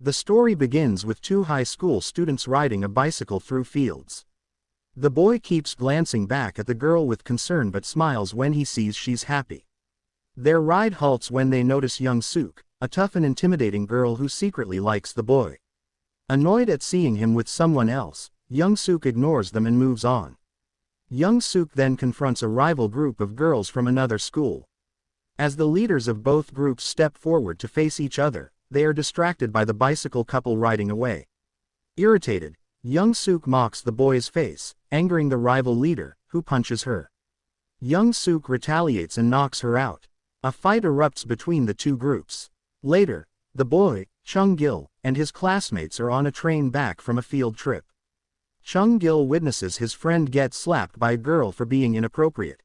The story begins with two high school students riding a bicycle through fields. The boy keeps glancing back at the girl with concern but smiles when he sees she's happy. Their ride halts when they notice young Suk, a tough and intimidating girl who secretly likes the boy. Annoyed at seeing him with someone else, young Suk ignores them and moves on. Young Suk then confronts a rival group of girls from another school. As the leaders of both groups step forward to face each other, they are distracted by the bicycle couple riding away. Irritated, young Suk mocks the boy's face, angering the rival leader, who punches her. Young Suk retaliates and knocks her out. A fight erupts between the two groups. Later, the boy, Chung Gil, and his classmates are on a train back from a field trip. Chung Gil witnesses his friend get slapped by a girl for being inappropriate.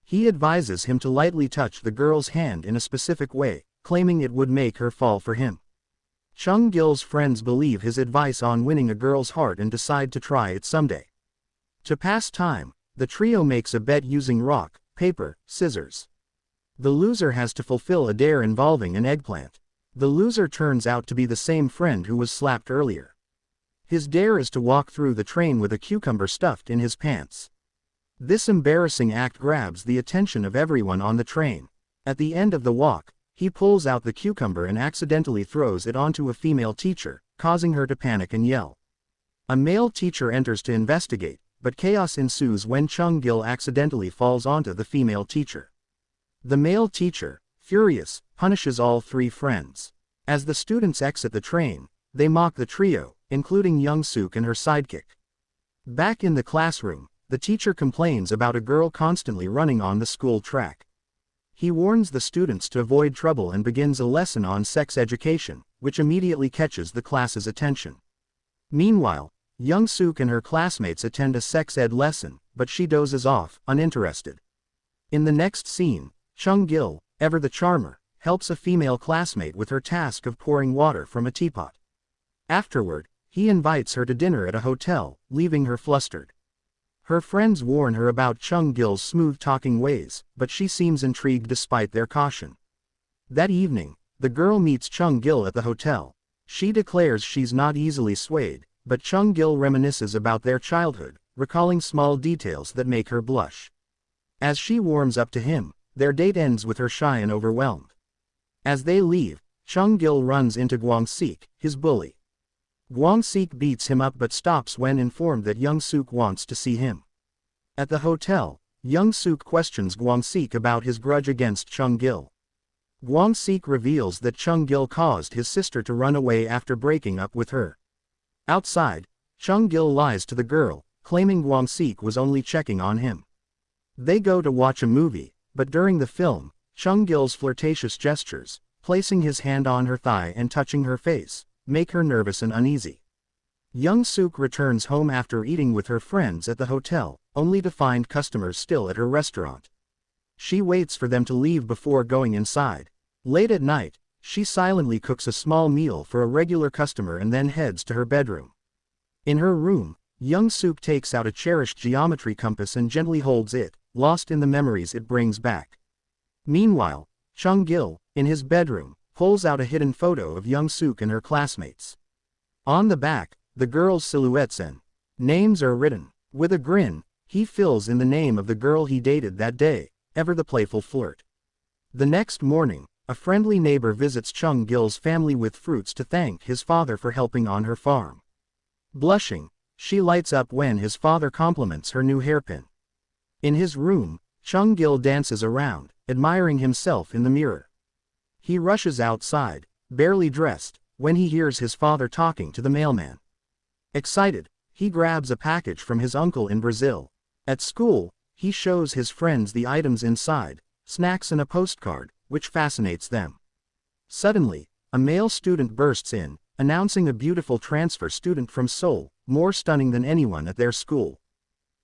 He advises him to lightly touch the girl's hand in a specific way, claiming it would make her fall for him. Chung Gil's friends believe his advice on winning a girl's heart and decide to try it someday. To pass time, the trio makes a bet using rock, paper, scissors. The loser has to fulfill a dare involving an eggplant. The loser turns out to be the same friend who was slapped earlier. His dare is to walk through the train with a cucumber stuffed in his pants. This embarrassing act grabs the attention of everyone on the train. At the end of the walk, he pulls out the cucumber and accidentally throws it onto a female teacher, causing her to panic and yell. A male teacher enters to investigate, but chaos ensues when Chung Gil accidentally falls onto the female teacher. The male teacher, furious, punishes all three friends. As the students exit the train, they mock the trio, including young Suk and her sidekick. Back in the classroom, the teacher complains about a girl constantly running on the school track. He warns the students to avoid trouble and begins a lesson on sex education, which immediately catches the class's attention. Meanwhile, young Suk and her classmates attend a sex ed lesson, but she dozes off, uninterested. In the next scene, Chung Gil, ever the charmer, helps a female classmate with her task of pouring water from a teapot. Afterward, he invites her to dinner at a hotel, leaving her flustered. Her friends warn her about Chung Gil's smooth-talking ways, but she seems intrigued despite their caution. That evening, the girl meets Chung Gil at the hotel. She declares she's not easily swayed, but Chung Gil reminisces about their childhood, recalling small details that make her blush. As she warms up to him, their date ends with her shy and overwhelmed. As they leave, Chung Gil runs into Guang-sik, his bully. Guang-sik beats him up but stops when informed that young Suk wants to see him. At the hotel, young Suk questions Guang-sik about his grudge against Chung Gil. Guang-sik reveals that Chung Gil caused his sister to run away after breaking up with her. Outside, Chung Gil lies to the girl, claiming Guang-sik was only checking on him. They go to watch a movie, but during the film, Chung Gil's flirtatious gestures, placing his hand on her thigh and touching her face, make her nervous and uneasy. Young Suk returns home after eating with her friends at the hotel, only to find customers still at her restaurant. She waits for them to leave before going inside. Late at night, she silently cooks a small meal for a regular customer and then heads to her bedroom. In her room, young Suk takes out a cherished geometry compass and gently holds it, lost in the memories it brings back. Meanwhile, Chung Gil, in his bedroom, pulls out a hidden photo of young Suk and her classmates. On the back, the girls' silhouettes and names are written. With a grin, he fills in the name of the girl he dated that day, ever the playful flirt. The next morning, a friendly neighbor visits Chung Gil's family with fruits to thank his father for helping on her farm. Blushing, she lights up when his father compliments her new hairpin. In his room, Chung Gil dances around, admiring himself in the mirror. He rushes outside, barely dressed, when he hears his father talking to the mailman. Excited, he grabs a package from his uncle in Brazil. At school, he shows his friends the items inside, snacks and a postcard, which fascinates them. Suddenly, a male student bursts in, announcing a beautiful transfer student from Seoul, more stunning than anyone at their school.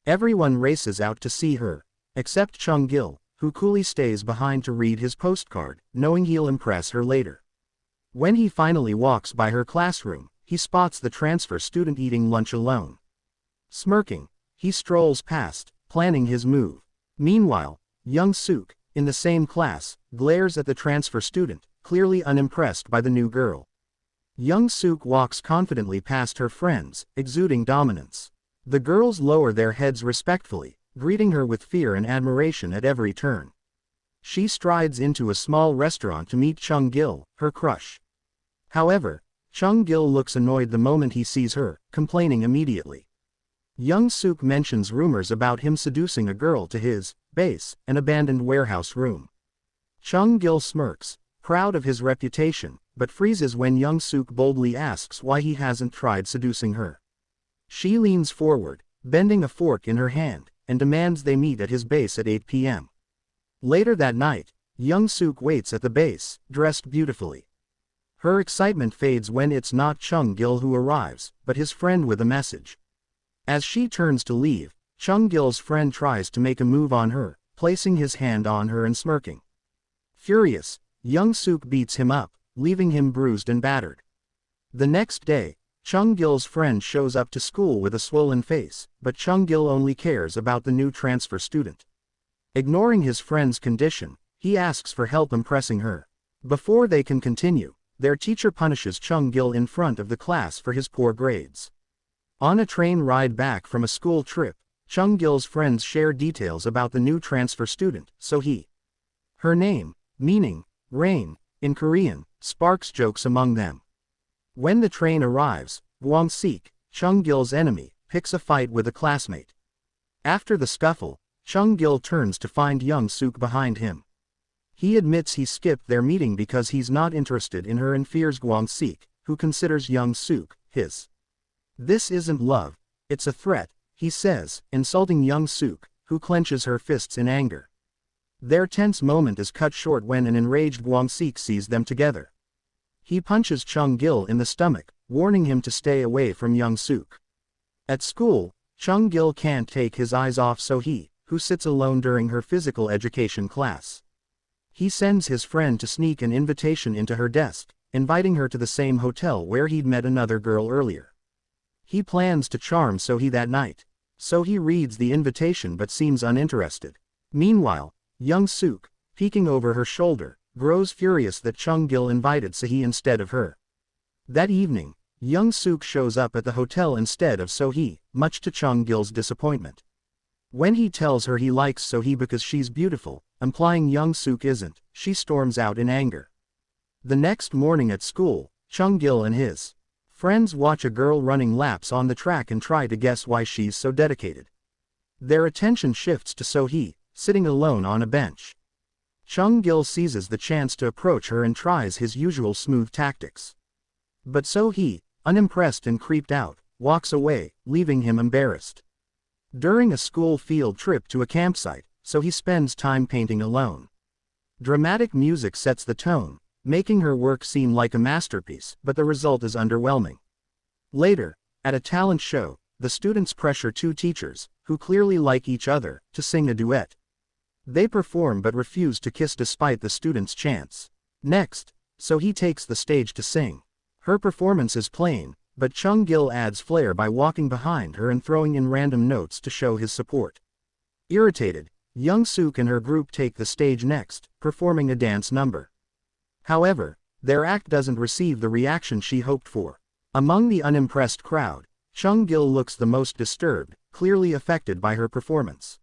Everyone races out to see her, except Chung Gil, who coolly stays behind to read his postcard, knowing he'll impress her later. When he finally walks by her classroom, he spots the transfer student eating lunch alone. Smirking, he strolls past, planning his move. Meanwhile, young Suk, in the same class, glares at the transfer student, clearly unimpressed by the new girl. Young Suk walks confidently past her friends, exuding dominance. The girls lower their heads respectfully, greeting her with fear and admiration at every turn. She strides into a small restaurant to meet Chung Gil, her crush. However, Chung Gil looks annoyed the moment he sees her, complaining immediately. Young Suk mentions rumors about him seducing a girl to his base, an abandoned warehouse room. Chung Gil smirks, proud of his reputation, but freezes when Young Suk boldly asks why he hasn't tried seducing her. She leans forward, bending a fork in her hand, and demands they meet at his base at 8 p.m. Later that night, Young Suk waits at the base, dressed beautifully. Her excitement fades when it's not Chung Gil who arrives, but his friend with a message. As she turns to leave, Chung Gil's friend tries to make a move on her, placing his hand on her and smirking. Furious, Young Suk beats him up, leaving him bruised and battered. The next day, Chung Gil's friend shows up to school with a swollen face, but Chung Gil only cares about the new transfer student. Ignoring his friend's condition, he asks for help impressing her. Before they can continue, their teacher punishes Chung Gil in front of the class for his poor grades. On a train ride back from a school trip, Chung Gil's friends share details about the new transfer student, her name, meaning, rain, in Korean, sparks jokes among them. When the train arrives, Gwang-sik, Chung Gil's enemy, picks a fight with a classmate. After the scuffle, Chung Gil turns to find Young Suk behind him. He admits he skipped their meeting because he's not interested in her and fears Gwang-sik, who considers Young Suk his. This isn't love, it's a threat, he says, insulting Young Suk, who clenches her fists in anger. Their tense moment is cut short when an enraged Gwang-sik sees them together. He punches Chung Gil in the stomach, warning him to stay away from Young Suk. At school, Chung Gil can't take his eyes off Sohee, who sits alone during her physical education class. He sends his friend to sneak an invitation into her desk, inviting her to the same hotel where he'd met another girl earlier. He plans to charm Sohee that night. Sohee reads the invitation but seems uninterested. Meanwhile, Young Suk, peeking over her shoulder, grows furious that Chung Gil invited Sohee instead of her. That evening, Young Suk shows up at the hotel instead of Sohee, much to Chung Gil's disappointment. When he tells her he likes Sohee because she's beautiful, implying Young Suk isn't, she storms out in anger. The next morning at school, Chung Gil and his friends watch a girl running laps on the track and try to guess why she's so dedicated. Their attention shifts to Sohee, sitting alone on a bench. Chung Gil seizes the chance to approach her and tries his usual smooth tactics. But Sohee, unimpressed and creeped out, walks away, leaving him embarrassed. During a school field trip to a campsite, Sohee spends time painting alone. Dramatic music sets the tone, making her work seem like a masterpiece, but the result is underwhelming. Later, at a talent show, the students pressure two teachers, who clearly like each other, to sing a duet. They perform but refuse to kiss despite the students' chants. Next, Sohee takes the stage to sing. Her performance is plain, but Chung Gil adds flair by walking behind her and throwing in random notes to show his support. Irritated, Young Suk and her group take the stage next, performing a dance number. However, their act doesn't receive the reaction she hoped for. Among the unimpressed crowd, Chung Gil looks the most disturbed, clearly affected by her performance.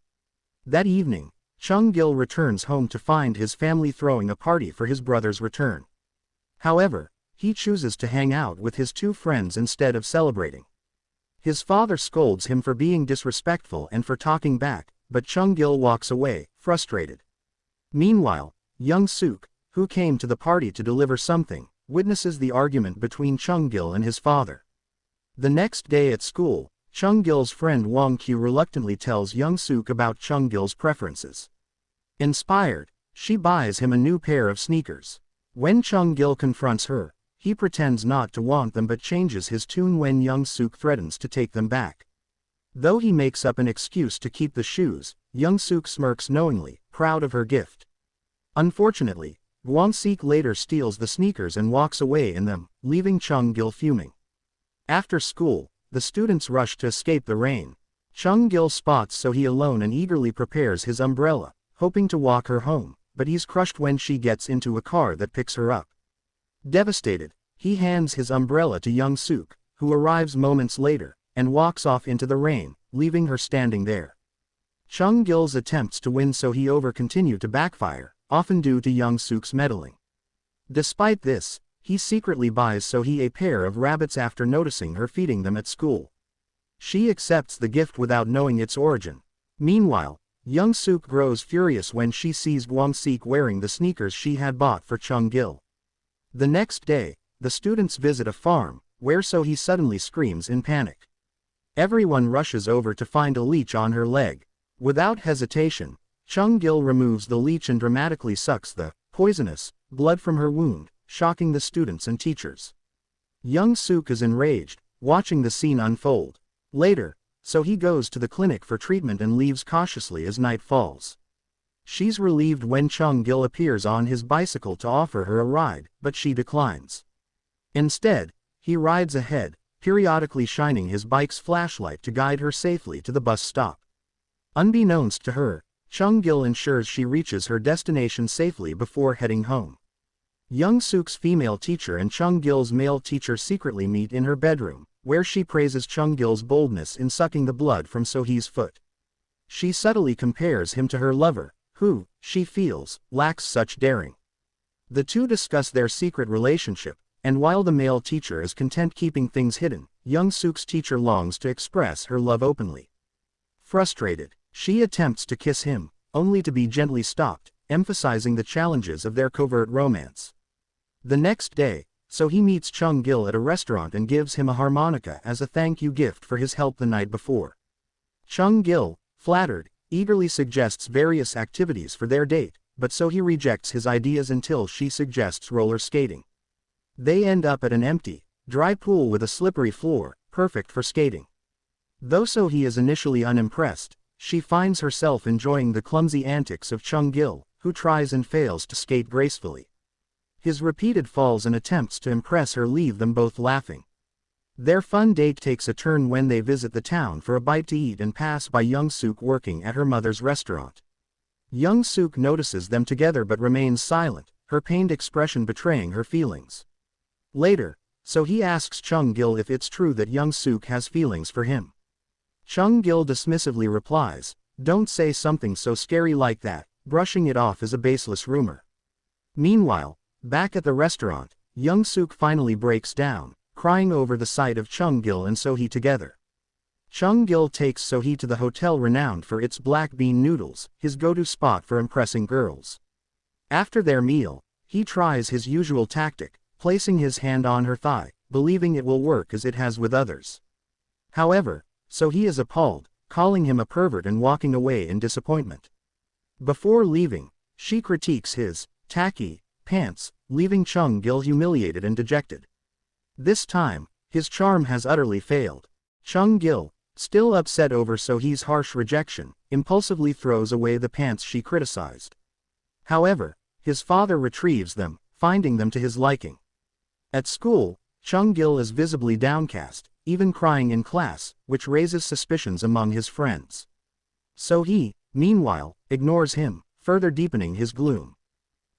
That evening, Chung Gil returns home to find his family throwing a party for his brother's return. However, he chooses to hang out with his two friends instead of celebrating. His father scolds him for being disrespectful and for talking back, but Chung Gil walks away, frustrated. Meanwhile, Young Suk, who came to the party to deliver something, witnesses the argument between Chung Gil and his father. The next day at school, Chung Gil's friend Wang Q reluctantly tells Young Suk about Chung Gil's preferences. Inspired, she buys him a new pair of sneakers. When Chung Gil confronts her, he pretends not to want them but changes his tune when Young Suk threatens to take them back. Though he makes up an excuse to keep the shoes, Young Suk smirks knowingly, proud of her gift. Unfortunately, Gwang-sik later steals the sneakers and walks away in them, leaving Chung Gil fuming. After school, the students rush to escape the rain. Chung Gil spots Sohee alone and eagerly prepares his umbrella, hoping to walk her home, but he's crushed when she gets into a car that picks her up. Devastated, he hands his umbrella to Young Suk, who arrives moments later, and walks off into the rain, leaving her standing there. Chung Gil's attempts to win So-hee over continue to backfire, often due to Young Suk's meddling. Despite this, he secretly buys So-hee a pair of rabbits after noticing her feeding them at school. She accepts the gift without knowing its origin. Meanwhile, Young Suk grows furious when she sees Gwang-sik wearing the sneakers she had bought for Chung Gil. The next day, the students visit a farm, where So-hee suddenly screams in panic. Everyone rushes over to find a leech on her leg. Without hesitation, Chung Gil removes the leech and dramatically sucks the poisonous blood from her wound, shocking the students and teachers. Young Suk is enraged, watching the scene unfold. Later, So-hee goes to the clinic for treatment and leaves cautiously as night falls. She's relieved when Chung Gil appears on his bicycle to offer her a ride, but she declines. Instead, he rides ahead, periodically shining his bike's flashlight to guide her safely to the bus stop. Unbeknownst to her, Chung Gil ensures she reaches her destination safely before heading home. Young Suk's female teacher and Chung Gil's male teacher secretly meet in her bedroom, where she praises Chung Gil's boldness in sucking the blood from So-hee's foot. She subtly compares him to her lover, who, she feels, lacks such daring. The two discuss their secret relationship, and while the male teacher is content keeping things hidden, Young Suk's teacher longs to express her love openly. Frustrated, she attempts to kiss him, only to be gently stopped, emphasizing the challenges of their covert romance. The next day, So-hee meets Chung Gil at a restaurant and gives him a harmonica as a thank you gift for his help the night before. Chung Gil, flattered, eagerly suggests various activities for their date, but So-hee rejects his ideas until she suggests roller skating. They end up at an empty, dry pool with a slippery floor, perfect for skating. Though So-hee is initially unimpressed, she finds herself enjoying the clumsy antics of Chung Gil, who tries and fails to skate gracefully. His repeated falls and attempts to impress her leave them both laughing. Their fun date takes a turn when they visit the town for a bite to eat and pass by Young Suk working at her mother's restaurant. Young Suk notices them together but remains silent, her pained expression betraying her feelings. Later, So-hee asks Chung Gil if it's true that Young Suk has feelings for him. Chung Gil dismissively replies, "Don't say something so scary like that," brushing it off as a baseless rumor. Meanwhile, back at the restaurant, Young Suk finally breaks down, crying over the sight of Chung Gil and So-hee together. Chung Gil takes So-hee to the hotel renowned for its black bean noodles, his go-to spot for impressing girls. After their meal, he tries his usual tactic, placing his hand on her thigh, believing it will work as it has with others. However, So-hee is appalled, calling him a pervert and walking away in disappointment. Before leaving, she critiques his tacky pants, leaving Chung Gil humiliated and dejected. This time, his charm has utterly failed. Chung Gil, still upset over So-hee's harsh rejection, impulsively throws away the pants she criticized. However, his father retrieves them, finding them to his liking. At school, Chung Gil is visibly downcast, even crying in class, which raises suspicions among his friends. So-hee, meanwhile, ignores him, further deepening his gloom.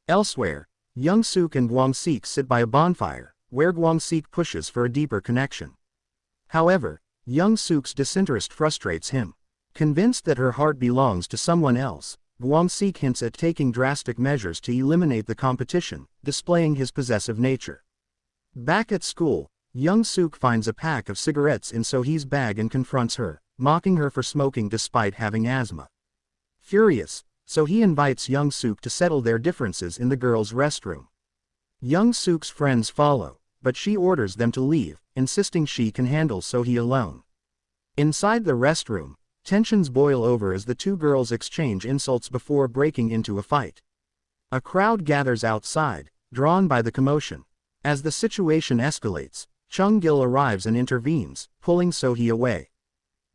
Elsewhere, Young Suk and Gwang-sik sit by a bonfire, where Gwang-sik pushes for a deeper connection. However, Young Suk's disinterest frustrates him. Convinced that her heart belongs to someone else, Gwang-sik hints at taking drastic measures to eliminate the competition, displaying his possessive nature. Back at school, Young Suk finds a pack of cigarettes in So-hee's bag and confronts her, mocking her for smoking despite having asthma. Furious, So-hee invites Young Suk to settle their differences in the girls' restroom. Young Suk's friends follow, but she orders them to leave, insisting she can handle So-hee alone. Inside the restroom, tensions boil over as the two girls exchange insults before breaking into a fight. A crowd gathers outside, drawn by the commotion. As the situation escalates, Chung Gil arrives and intervenes, pulling So-hee away.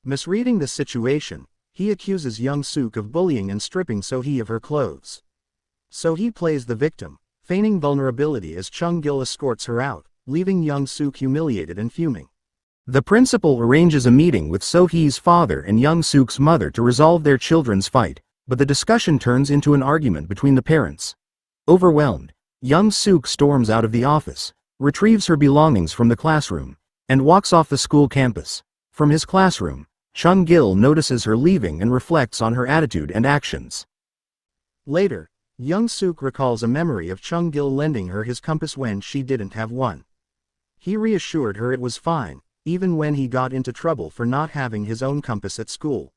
Misreading the situation, he accuses Young Suk of bullying and stripping So-hee of her clothes. So-hee plays the victim, feigning vulnerability as Chung Gil escorts her out, leaving Young Suk humiliated and fuming. The principal arranges a meeting with So-hee's father and Young Suk's mother to resolve their children's fight, but the discussion turns into an argument between the parents. Overwhelmed, Young Suk storms out of the office, retrieves her belongings from the classroom, and walks off the school campus. From his classroom, Chung-gil notices her leaving and reflects on her attitude and actions. Later, Young-suk recalls a memory of Chung-gil lending her his compass when she didn't have one. He reassured her it was fine, even when he got into trouble for not having his own compass at school.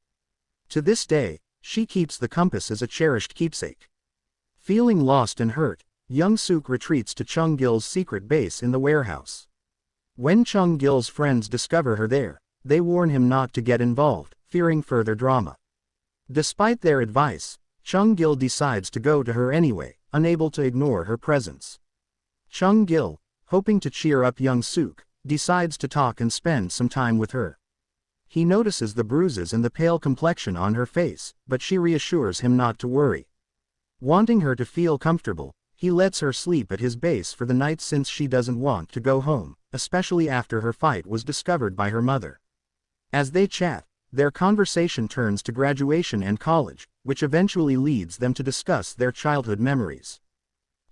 To this day, she keeps the compass as a cherished keepsake. Feeling lost and hurt, Young-suk retreats to Chung-gil's secret base in the warehouse. When Chung-gil's friends discover her there, they warn him not to get involved, fearing further drama. Despite their advice, Chung-gil decides to go to her anyway, unable to ignore her presence. Chung-gil, hoping to cheer up Young-suk, decides to talk and spend some time with her. He notices the bruises and the pale complexion on her face, but she reassures him not to worry. Wanting her to feel comfortable, he lets her sleep at his base for the night since she doesn't want to go home, especially after her fight was discovered by her mother. As they chat, their conversation turns to graduation and college, which eventually leads them to discuss their childhood memories.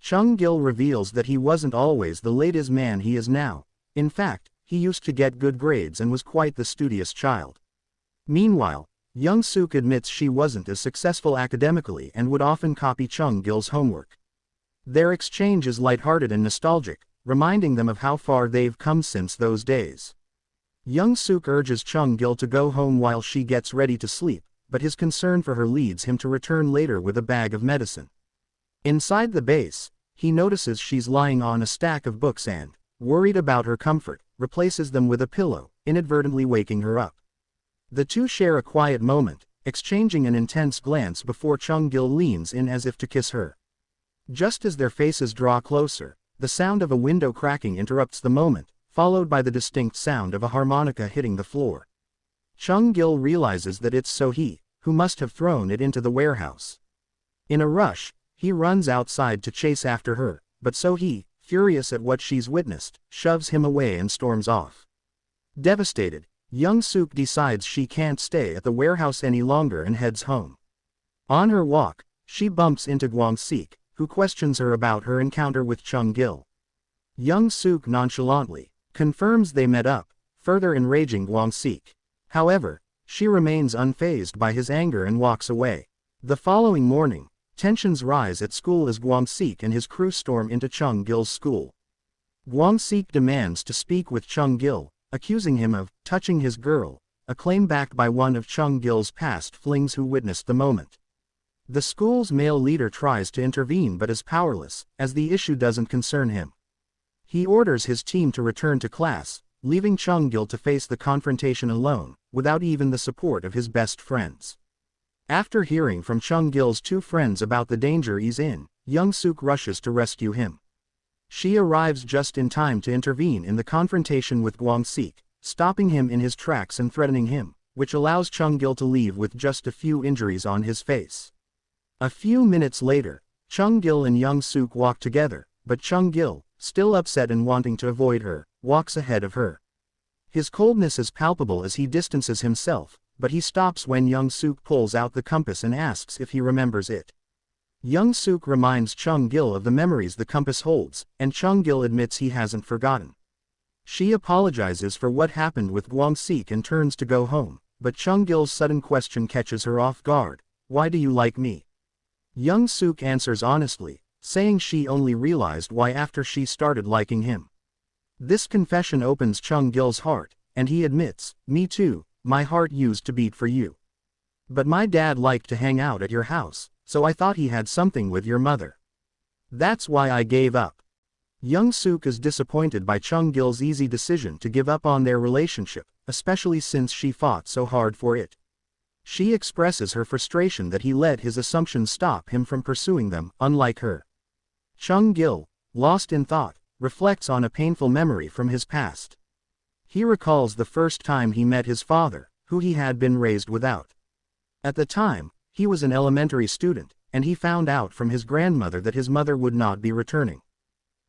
Chung-gil reveals that he wasn't always the ladies' man he is now. In fact, he used to get good grades and was quite the studious child. Meanwhile, Young-suk admits she wasn't as successful academically and would often copy Chung-gil's homework. Their exchange is lighthearted and nostalgic, reminding them of how far they've come since those days. Young-suk urges Chung-gil to go home while she gets ready to sleep, but his concern for her leads him to return later with a bag of medicine. Inside the base, he notices she's lying on a stack of books and, worried about her comfort, replaces them with a pillow, inadvertently waking her up. The two share a quiet moment, exchanging an intense glance before Chung-gil leans in as if to kiss her. Just as their faces draw closer, the sound of a window cracking interrupts the moment, followed by the distinct sound of a harmonica hitting the floor. Chung-gil realizes that it's So-hee, who must have thrown it into the warehouse. In a rush, he runs outside to chase after her, but So-hee, furious at what she's witnessed, shoves him away and storms off. Devastated, Young-suk decides she can't stay at the warehouse any longer and heads home. On her walk, she bumps into Gwang-sik, who questions her about her encounter with Chung-gil. Young-suk nonchalantly confirms they met up, further enraging Gwang-sik. However, she remains unfazed by his anger and walks away. The following morning, tensions rise at school as Gwang-sik and his crew storm into Chung-gil's school. Gwang-sik demands to speak with Chung-gil, accusing him of touching his girl, a claim backed by one of Chung-gil's past flings who witnessed the moment. The school's male leader tries to intervene but is powerless, as the issue doesn't concern him. He orders his team to return to class, leaving Chung-gil to face the confrontation alone, without even the support of his best friends. After hearing from Chung-gil's two friends about the danger he's in, Young-suk rushes to rescue him. She arrives just in time to intervene in the confrontation with Gwang-sik, stopping him in his tracks and threatening him, which allows Chung-gil to leave with just a few injuries on his face. A few minutes later, Chung-gil and Young-suk walk together, but Chung-gil, still upset and wanting to avoid her, walks ahead of her. His coldness is palpable as he distances himself, but he stops when Young-suk pulls out the compass and asks if he remembers it. Young-suk reminds Chung-gil of the memories the compass holds, and Chung-gil admits he hasn't forgotten. She apologizes for what happened with Gwang-sik and turns to go home, but Chung-gil's sudden question catches her off guard. "Why do you like me?" Young-suk answers honestly, saying she only realized why after she started liking him. This confession opens Chung-gil's heart, and he admits, "Me too, my heart used to beat for you. But my dad liked to hang out at your house, so I thought he had something with your mother. That's why I gave up." Young-suk is disappointed by Chung-gil's easy decision to give up on their relationship, especially since she fought so hard for it. She expresses her frustration that he let his assumptions stop him from pursuing them, unlike her. Chung-gil, lost in thought, reflects on a painful memory from his past. He recalls the first time he met his father, who he had been raised without. At the time, he was an elementary student, and he found out from his grandmother that his mother would not be returning.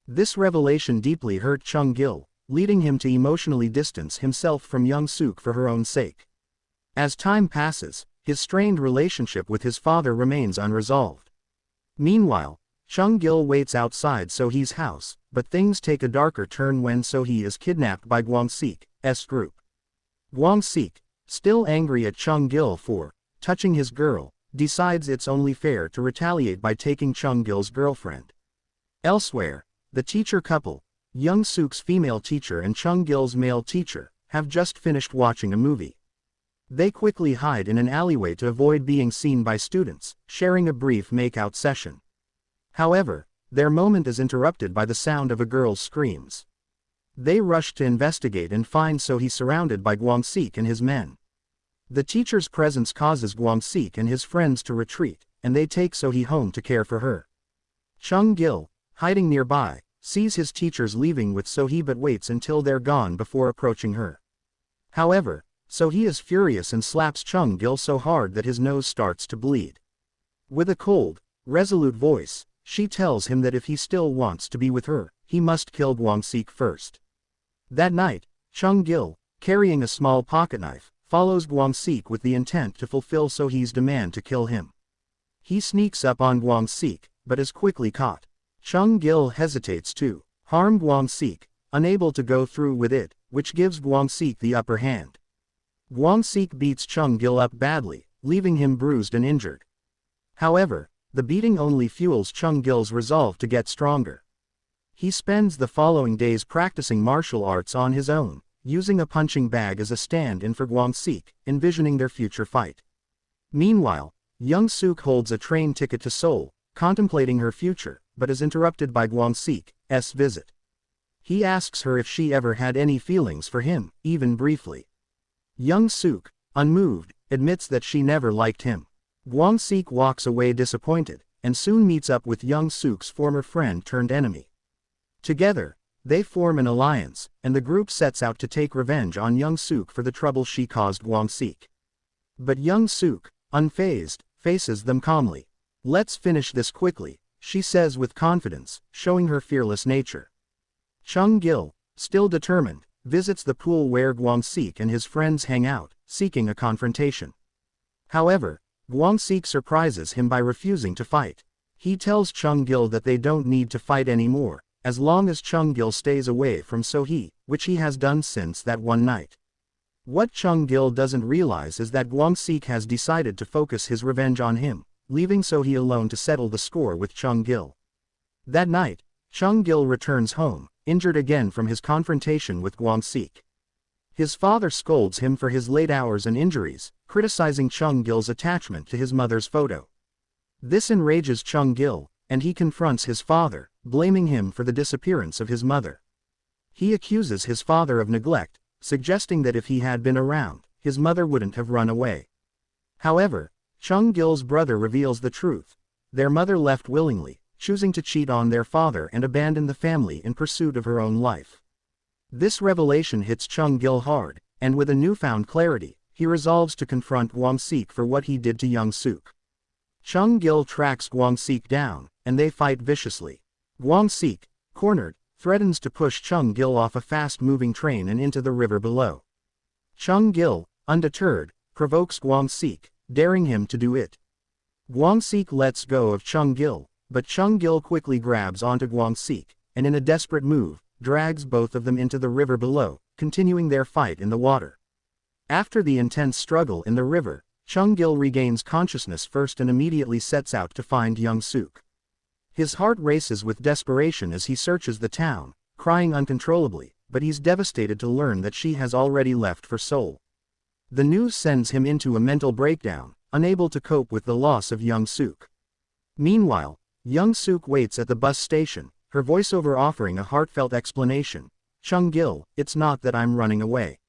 This revelation deeply hurt Chung-gil, leading him to emotionally distance himself from Young-suk for her own sake. As time passes, his strained relationship with his father remains unresolved. Meanwhile, Chung-gil waits outside So-hee's house, but things take a darker turn when So-hee is kidnapped by Gwang-sik's group. Gwang-sik, still angry at Chung-gil for touching his girl, decides it's only fair to retaliate by taking Chung-gil's girlfriend. Elsewhere, the teacher couple, Young-suk's female teacher and Chung-gil's male teacher, have just finished watching a movie. They quickly hide in an alleyway to avoid being seen by students, sharing a brief make-out session. However, their moment is interrupted by the sound of a girl's screams. They rush to investigate and find So-hee surrounded by Gwang-sik and his men. The teacher's presence causes Gwang-sik and his friends to retreat, and they take So-hee home to care for her. Chung-gil, hiding nearby, sees his teachers leaving with So-hee but waits until they're gone before approaching her. However, So-hee is furious and slaps Chung-gil so hard that his nose starts to bleed. With a cold, resolute voice, she tells him that if he still wants to be with her, he must kill Gwang-sik first. That night, Chung-gil, carrying a small pocketknife, follows Gwang-sik with the intent to fulfill So-hee's demand to kill him. He sneaks up on Gwang-sik, but is quickly caught. Chung-gil hesitates to harm Gwang-sik, unable to go through with it, which gives Gwang-sik the upper hand. Gwang-sik beats Chung-gil up badly, leaving him bruised and injured. However, the beating only fuels Chung-gil's resolve to get stronger. He spends the following days practicing martial arts on his own, using a punching bag as a stand-in for Gwang-sik, envisioning their future fight. Meanwhile, Young-suk holds a train ticket to Seoul, contemplating her future, but is interrupted by Gwang-sik's visit. He asks her if she ever had any feelings for him, even briefly. Young-suk, unmoved, admits that she never liked him. Gwang-sik walks away disappointed, and soon meets up with Young-suk's former friend-turned-enemy. Together, they form an alliance, and the group sets out to take revenge on Young-suk for the trouble she caused Gwang-sik. But Young-suk, unfazed, faces them calmly. "Let's finish this quickly," she says with confidence, showing her fearless nature. Chung-gil, still determined, visits the pool where Gwang-sik and his friends hang out, seeking a confrontation. However, Gwang-sik surprises him by refusing to fight. He tells Chung-gil that they don't need to fight anymore, as long as Chung-gil stays away from So-hee, which he has done since that one night. What Chung-gil doesn't realize is that Gwang-sik has decided to focus his revenge on him, leaving So-hee alone to settle the score with Chung-gil. That night, Chung-gil returns home, injured again from his confrontation with Gwang-sik. His father scolds him for his late hours and injuries, criticizing Chung-gil's attachment to his mother's photo. This enrages Chung-gil, and he confronts his father, blaming him for the disappearance of his mother. He accuses his father of neglect, suggesting that if he had been around, his mother wouldn't have run away. However, Chung-gil's brother reveals the truth. Their mother left willingly, choosing to cheat on their father and abandon the family in pursuit of her own life. This revelation hits Chung-gil hard, and with a newfound clarity, he resolves to confront Gwang-sik for what he did to Young-suk. Chung-gil tracks Gwang-sik down, and they fight viciously. Gwang-sik, cornered, threatens to push Chung-gil off a fast-moving train and into the river below. Chung-gil, undeterred, provokes Gwang-sik, daring him to do it. Gwang-sik lets go of Chung-gil, but Chung-gil quickly grabs onto Gwang-sik, and in a desperate move, drags both of them into the river below, continuing their fight in the water. After the intense struggle in the river, Chung-gil regains consciousness first and immediately sets out to find Young-suk. His heart races with desperation as he searches the town, crying uncontrollably, but he's devastated to learn that she has already left for Seoul. The news sends him into a mental breakdown, unable to cope with the loss of Young-suk. Meanwhile, Young-suk waits at the bus station, her voiceover offering a heartfelt explanation. "Chung-gil, it's not that I'm running away.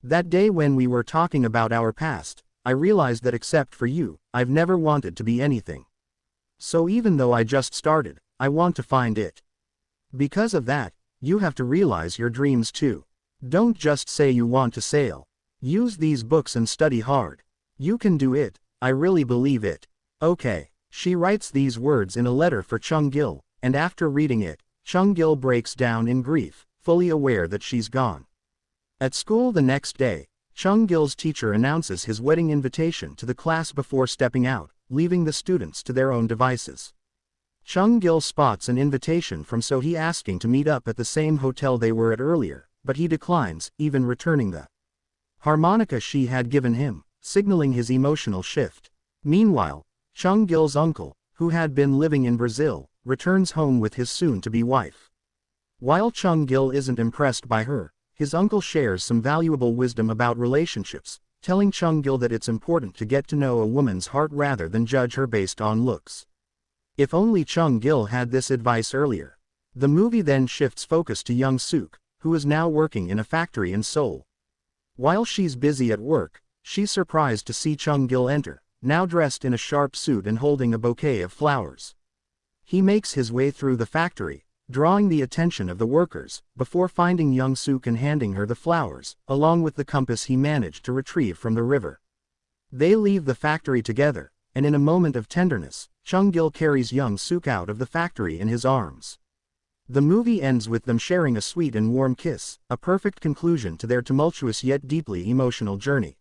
That day when we were talking about our past, I realized that except for you, I've never wanted to be anything. So even though I just started, I want to find it. Because of that, you have to realize your dreams too. Don't just say you want to sail. Use these books and study hard. You can do it, I really believe it. Okay." She writes these words in a letter for Chung-gil, and after reading it, Chung-gil breaks down in grief, fully aware that she's gone. At school the next day, Chung-gil's teacher announces his wedding invitation to the class before stepping out, leaving the students to their own devices. Chung-gil spots an invitation from So-hee asking to meet up at the same hotel they were at earlier, but he declines, even returning the harmonica she had given him, signaling his emotional shift. Meanwhile, Chung-gil's uncle, who had been living in Brazil, returns home with his soon-to-be wife. While Chung-gil isn't impressed by her, his uncle shares some valuable wisdom about relationships, telling Chung-gil that it's important to get to know a woman's heart rather than judge her based on looks. If only Chung-gil had this advice earlier. The movie then shifts focus to young Suk, who is now working in a factory in Seoul. While she's busy at work, she's surprised to see Chung-gil enter, now dressed in a sharp suit and holding a bouquet of flowers. He makes his way through the factory, drawing the attention of the workers, before finding young Suk and handing her the flowers, along with the compass he managed to retrieve from the river. They leave the factory together, and in a moment of tenderness, Chung-gil carries young Suk out of the factory in his arms. The movie ends with them sharing a sweet and warm kiss, a perfect conclusion to their tumultuous yet deeply emotional journey.